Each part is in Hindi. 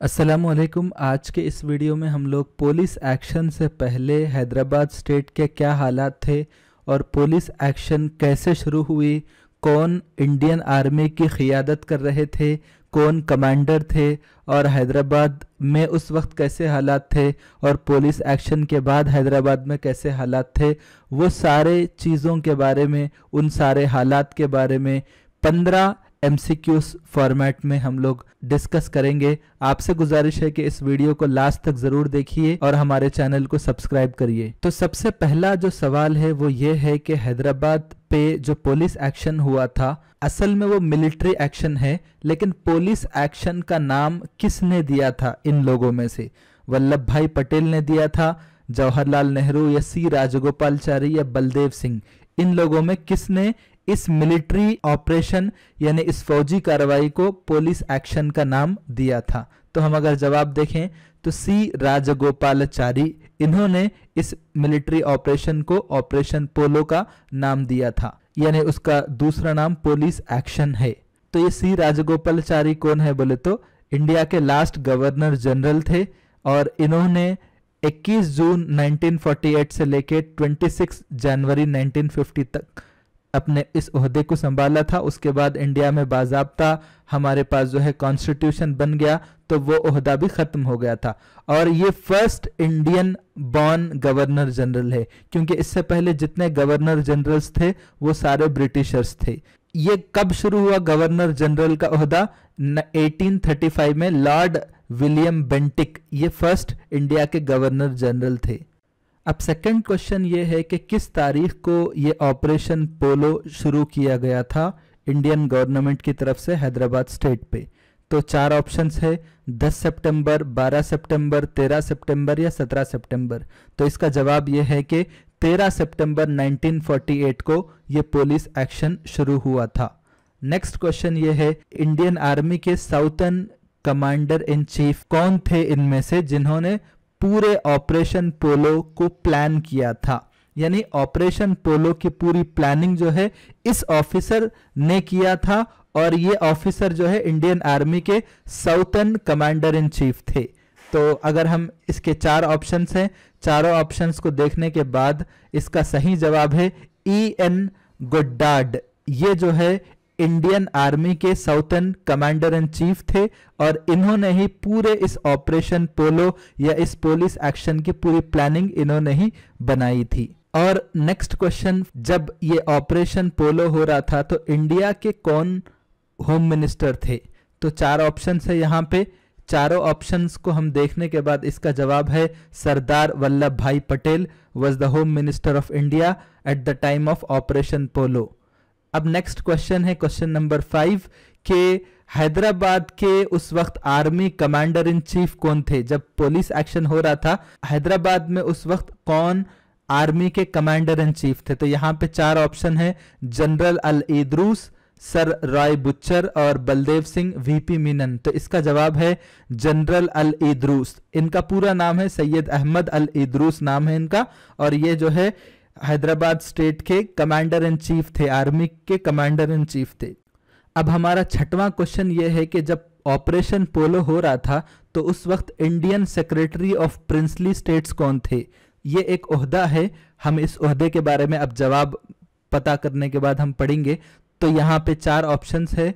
अस्सलामुअलैकुम। आज के इस वीडियो में हम लोग पुलिस एक्शन से पहले हैदराबाद स्टेट के क्या हालात थे और पुलिस एक्शन कैसे शुरू हुई, कौन इंडियन आर्मी की क़ियादत कर रहे थे, कौन कमांडर थे और हैदराबाद में उस वक्त कैसे हालात थे और पुलिस एक्शन के बाद हैदराबाद में कैसे हालात थे, वो सारे चीज़ों के बारे में, उन सारे हालात के बारे में 15 MCQs फॉर्मेट में हम लोग डिस्कस करेंगे। आपसे गुजारिश है कि इस वीडियो को लास्ट तक ज़रूर देखिए और हमारे चैनल को सब्सक्राइब करिए। तो सबसे पहला जो सवाल है वो ये है कि हैदराबाद पे जो पुलिस एक्शन हुआ था, असल में वो मिलिट्री एक्शन है, लेकिन पुलिस एक्शन का नाम किसने दिया था इन लोगों में से? वल्लभ भाई पटेल ने दिया था, जवाहरलाल नेहरू या सी राजगोपालचारी या बलदेव सिंह? इन लोगों में किसने इस मिलिट्री ऑपरेशन यानी इस फौजी कार्रवाई को पुलिस एक्शन का नाम दिया था? तो हम अगर जवाब देखें तो सी राजगोपालाचारी, इन्होंने इस मिलिट्री ऑपरेशन को ऑपरेशन पोलो का नाम दिया था, यानी उसका दूसरा नाम पुलिस एक्शन है। तो ये सी राजगोपालाचारी कौन है बोले तो इंडिया के लास्ट गवर्नर जनरल थे और इन्होंने 21 जून 1948 से लेकर 26 जनवरी 1950 तक अपने इस ओहदे को संभाला था। उसके बाद इंडिया में बाज़ाब्ता हमारे पास जो है कॉन्स्टिट्यूशन बन गया, तो वो ओहदा भी ख़त्म हो गया था और ये first Indian born governor general है, क्योंकि इससे पहले जितने गवर्नर जनरल्स थे वो सारे ब्रिटिशर्स थे। ये कब शुरू हुआ गवर्नर जनरल का ओहदा? 1835 में लॉर्ड विलियम बेंटिक, ये फर्स्ट इंडिया के गवर्नर जनरल थे। अब सेकंड क्वेश्चन ये है कि किस तारीख को ये ऑपरेशन पोलो शुरू किया गया था इंडियन गवर्नमेंट की तरफ से हैदराबाद स्टेट पे? तो 4 ऑप्शंस है, 10 सितंबर, 12 सितंबर, 13 सितंबर या 17 सितंबर। तो इसका जवाब ये है कि 13 सितंबर 1948 को ये पुलिस एक्शन शुरू हुआ था। नेक्स्ट क्वेश्चन ये है, इंडियन आर्मी के साउथर्न कमांडर इन चीफ कौन थे इनमें से जिन्होंने पूरे ऑपरेशन पोलो को प्लान किया था? यानी ऑपरेशन पोलो की पूरी प्लानिंग जो है इस ऑफिसर ने किया था और ये ऑफिसर जो है इंडियन आर्मी के साउथर्न कमांडर इन चीफ थे। तो अगर हम इसके 4 ऑप्शंस हैं, चारों ऑप्शंस को देखने के बाद इसका सही जवाब है EN गोड्डार्ड। ये जो है इंडियन आर्मी के साउथर्न कमांडर इन चीफ थे और इन्होंने ही पूरे इस ऑपरेशन पोलो या इस पुलिस एक्शन की पूरी प्लानिंग इन्होंने ही बनाई थी। और नेक्स्ट क्वेश्चन, जब ये ऑपरेशन पोलो हो रहा था तो इंडिया के कौन होम मिनिस्टर थे? तो 4 ऑप्शंस है यहाँ पे, चारों ऑप्शंस को हम देखने के बाद इसका जवाब है Sardar Vallabh Bhai Patel was the home minister of India at the time of Operation Polo. अब नेक्स्ट क्वेश्चन है क्वेश्चन नंबर 5 के हैदराबाद के उस वक्त आर्मी कमांडर इन चीफ कौन थे? जब पुलिस एक्शन हो रहा था हैदराबाद में उस वक्त कौन आर्मी के कमांडर इन चीफ थे? तो यहाँ पे 4 ऑप्शन है, जनरल अल इदरूस, सर रॉय बुच्चर और बलदेव सिंह, VP मीनन। तो इसका जवाब है जनरल अल इदरूस। इनका पूरा नाम है सैयद अहमद अल इदरूस नाम है इनका, और ये जो है हैदराबाद स्टेट के कमांडर इन चीफ थे, आर्मी के कमांडर इन चीफ थे। अब हमारा 6वां क्वेश्चन ये है कि जब ऑपरेशन पोलो हो रहा था तो उस वक्त Indian secretary of princely states कौन थे? ये एक ओहदा है, हम इस ओहदे के बारे में अब जवाब पता करने के बाद हम पढ़ेंगे। तो यहाँ पे 4 ऑप्शंस है,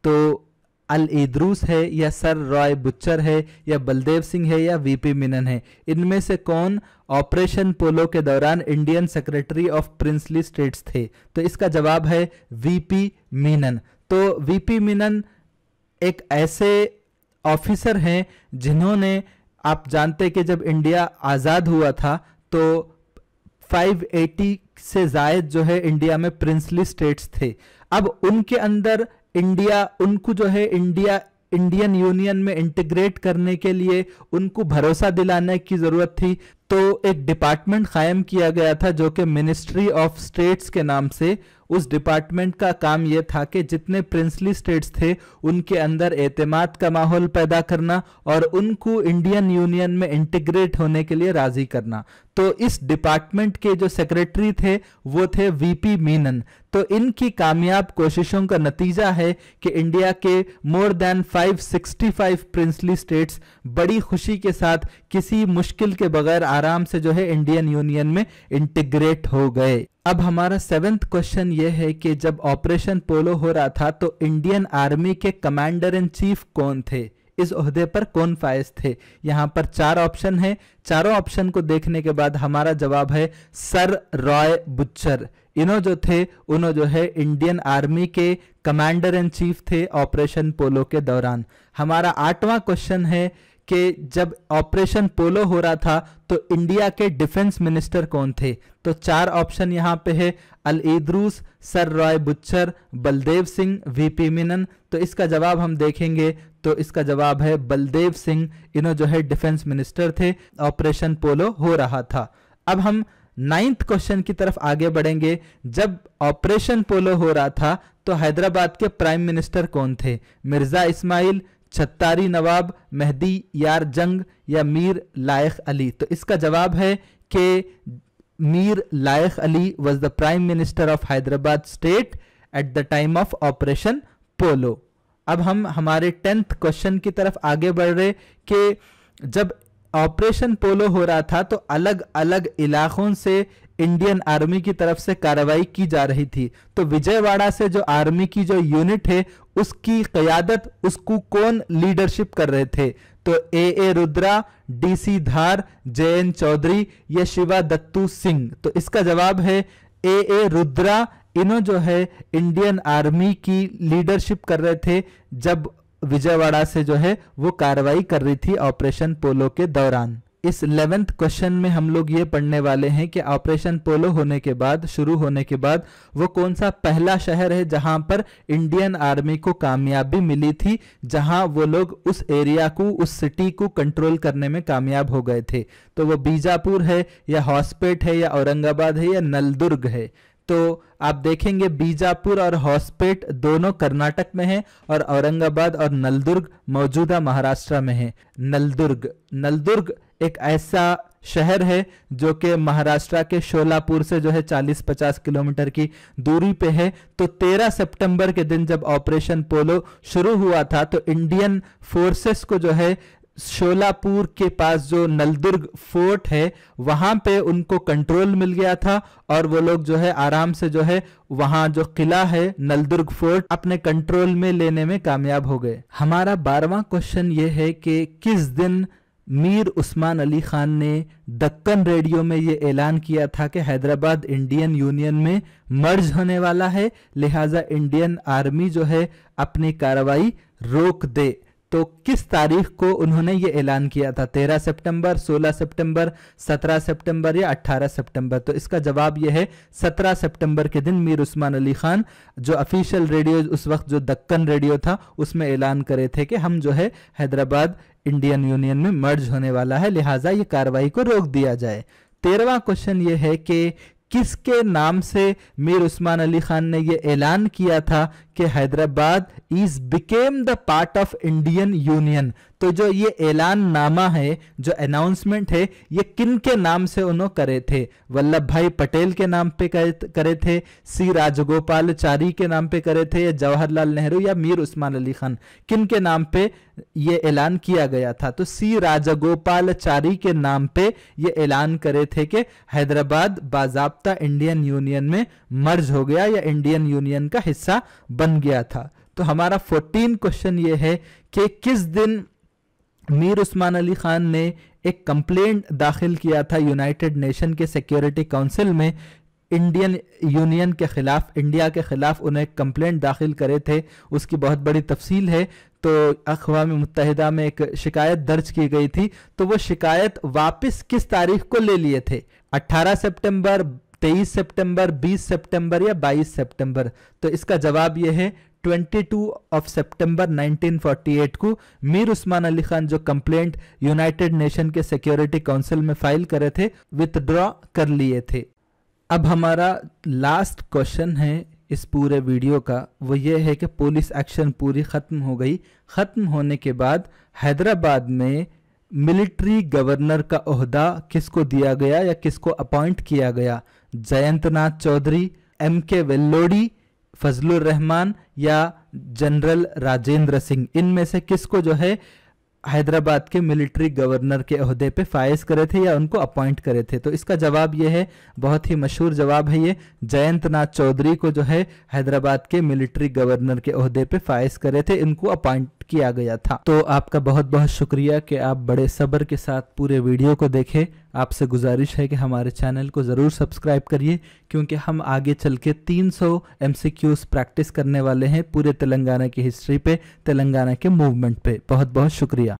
तो अल इदरूस है या सर रॉय बुच्चर है या बलदेव सिंह है या VP मीनन है? इनमें से कौन ऑपरेशन पोलो के दौरान Indian secretary of princely states थे? तो इसका जवाब है VP मीनन। तो VP मीनन एक ऐसे ऑफिसर हैं जिन्होंने, आप जानते हैं कि जब इंडिया आज़ाद हुआ था तो 580 से ज़ायद जो है इंडिया में प्रिंसली स्टेट्स थे। अब उनके अंदर उनको जो है इंडियन यूनियन में इंटीग्रेट करने के लिए उनको भरोसा दिलाने की ज़रूरत थी तो एक डिपार्टमेंट कायम किया गया था जो कि मिनिस्ट्री ऑफ स्टेट्स के नाम से। उस डिपार्टमेंट का काम यह था कि जितने प्रिंसली स्टेट्स थे उनके अंदर एतमाद का माहौल पैदा करना और उनको इंडियन यूनियन में इंटीग्रेट होने के लिए राजी करना। तो इस डिपार्टमेंट के जो सेक्रेटरी थे वो थे वीपी मीनन। तो इनकी कामयाब कोशिशों का नतीजा है कि इंडिया के मोर देन 565 प्रिंसली स्टेट्स बड़ी खुशी के साथ किसी मुश्किल के बगैर आराम से जो है इंडियन यूनियन में इंटीग्रेट हो गए। अब हमारा 7th क्वेश्चन ये है कि जब ऑपरेशन पोलो हो रहा था तो इंडियन आर्मी के कमांडर इन चीफ कौन थे, इस ओहदे पर कौन फायज थे। यहां पर 4 ऑप्शन है। चारों ऑप्शन को देखने के बाद हमारा जवाब है सर रॉय बुचर। इन्हों जो थे उन्हों जो है इंडियन आर्मी के कमांडर इन चीफ थे ऑपरेशन पोलो के दौरान। हमारा 8वां क्वेश्चन है कि जब ऑपरेशन पोलो हो रहा था तो इंडिया के डिफेंस मिनिस्टर कौन थे। तो 4 ऑप्शन यहां पे है, Al Idroos, sir Roy Bucher, Baldev Singh, VP Menon. तो इसका जवाब हम देखेंगे तो इसका जवाब है बलदेव सिंह। इन्हों जो है डिफेंस मिनिस्टर थे, ऑपरेशन पोलो हो रहा था। अब हम 9th क्वेश्चन की तरफ आगे बढ़ेंगे। जब ऑपरेशन पोलो हो रहा था तो हैदराबाद के प्राइम मिनिस्टर कौन थे, मिर्जा इस्माइल, छत्तारी नवाब, मेहदी यार जंग या मीर लायक अली। तो इसका जवाब है कि Mir Laik Ali was the prime minister of Hyderabad state at the time of Operation Polo. अब हम हमारे 10th क्वेश्चन की तरफ आगे बढ़ रहे कि जब ऑपरेशन पोलो हो रहा था तो अलग अलग इलाकों से इंडियन आर्मी की तरफ से कार्रवाई की जा रही थी। तो विजयवाड़ा से जो आर्मी की जो यूनिट है उसकी क़यादत उसको कौन लीडरशिप कर रहे थे। तो ए रुद्रा, डीसी धार, जेएन चौधरी या शिवा दत्तू सिंह। तो इसका जवाब है ए रुद्रा। इन्हों जो है इंडियन आर्मी की लीडरशिप कर रहे थे जब विजयवाड़ा से जो है वो कार्रवाई कर रही थी ऑपरेशन पोलो के दौरान। इस 11th क्वेश्चन में हम लोग ये पढ़ने वाले हैं कि ऑपरेशन पोलो होने के बाद, शुरू होने के बाद, वो कौन सा पहला शहर है जहां पर इंडियन आर्मी को कामयाबी मिली थी, जहां वो लोग उस एरिया को, उस सिटी को कंट्रोल करने में कामयाब हो गए थे। तो वो बीजापुर है या हॉस्पेट है या औरंगाबाद है या नलदुर्ग है। तो आप देखेंगे बीजापुर और हॉस्पेट दोनों कर्नाटक में है और औरंगाबाद और नलदुर्ग मौजूदा महाराष्ट्र में है। नलदुर्ग एक ऐसा शहर है जो कि महाराष्ट्र के शोलापुर से जो है 40-50 किलोमीटर की दूरी पे है। तो 13 सितंबर के दिन जब ऑपरेशन पोलो शुरू हुआ था तो इंडियन फोर्सेस को जो है शोलापुर के पास जो नलदुर्ग फोर्ट है वहां पे उनको कंट्रोल मिल गया था और वो लोग जो है आराम से जो है वहां जो किला है नलदुर्ग फोर्ट अपने कंट्रोल में लेने में कामयाब हो गए। हमारा 12वां क्वेश्चन ये है कि किस दिन मीर उस्मान अली खान ने दक्कन रेडियो में ये ऐलान किया था कि हैदराबाद इंडियन यूनियन में मर्ज होने वाला है, लिहाजा इंडियन आर्मी जो है अपनी कार्रवाई रोक दे। तो किस तारीख को उन्होंने ये ऐलान किया था, 13 सितंबर, 16 सितंबर, 17 सितंबर या 18 सितंबर। तो इसका जवाब ये है 17 सितंबर के दिन मीर उस्मान अली खान जो ऑफिशियल रेडियो उस वक्त जो दक्कन रेडियो था उसमें ऐलान करे थे कि हम जो है हैदराबाद इंडियन यूनियन में मर्ज होने वाला है, लिहाजा ये कार्रवाई को रोक दिया जाए। 13वां क्वेश्चन ये है कि किसके नाम से मीर उस्मान अली खान ने यह ऐलान किया था कि Hyderabad is became the part of Indian union. तो जो ये ऐलान नामा है, जो अनाउंसमेंट है, ये किन के नाम से उन्होंने करे थे, वल्लभ भाई पटेल के नाम पे करे थे, सी राजगोपालचारी के नाम पे करे थे, या जवाहरलाल नेहरू या मीर उस्मान अली खान, किन के नाम पे ये ऐलान किया गया था। तो सी राजगोपालचारी के नाम पे ये ऐलान करे थे कि हैदराबाद बाजाब्ता इंडियन यूनियन में मर्ज हो गया या इंडियन यूनियन का हिस्सा बन गया था। तो हमारा 14 क्वेश्चन ये है कि किस दिन मीर उस्मान अली खान ने एक कंप्लेंट दाखिल किया था यूनाइटेड नेशन के सिक्योरिटी काउंसिल में इंडियन यूनियन के खिलाफ, इंडिया के खिलाफ उन्हें कंप्लेंट दाखिल करे थे। उसकी बहुत बड़ी तफसील है। तो अक़वाम मुत्तहिदा में एक शिकायत दर्ज की गई थी। तो वो शिकायत वापस किस तारीख को ले लिए थे, 18 सितंबर, 23 सितंबर, 20 सितंबर या 22 सितंबर। तो इसका जवाब यह है 22 ऑफ सितंबर 1948 को मीर उस्मान अली खान जो कंप्लेंट यूनाइटेड नेशन के सिक्योरिटी काउंसिल में फाइल करे थे, विथड्रॉ कर लिए थे। अब हमारा लास्ट क्वेश्चन है इस पूरे वीडियो का, वो ये है कि पुलिस एक्शन पूरी ख़त्म हो गई। ख़त्म होने के बाद हैदराबाद में मिलिट्री गवर्नर का ओहदा किसको दिया गया या किसको अपॉइंट किया गया? जयंतनाथ चौधरी, MK वेल्लोड़ी, फजलुर रहमान या जनरल राजेंद्र सिंह? इनमें से किसको जो है हैदराबाद के मिलिट्री गवर्नर के ओहदे पे फाइज करे थे या उनको अपॉइंट करे थे? तो इसका जवाब ये है, बहुत ही मशहूर जवाब है ये, जयंतनाथ चौधरी को जो है हैदराबाद के मिलिट्री गवर्नर के ओहदे पे फाइज करे थे, इनको अपॉइंट किया गया था। तो आपका बहुत बहुत शुक्रिया कि आप बड़े सब्र के साथ पूरे वीडियो को देखें। आपसे गुजारिश है कि हमारे चैनल को ज़रूर सब्सक्राइब करिए, क्योंकि हम आगे चल के 300 MCQs प्रैक्टिस करने वाले हैं पूरे तेलंगाना की हिस्ट्री पे, तेलंगाना के मूवमेंट पे। बहुत बहुत शुक्रिया।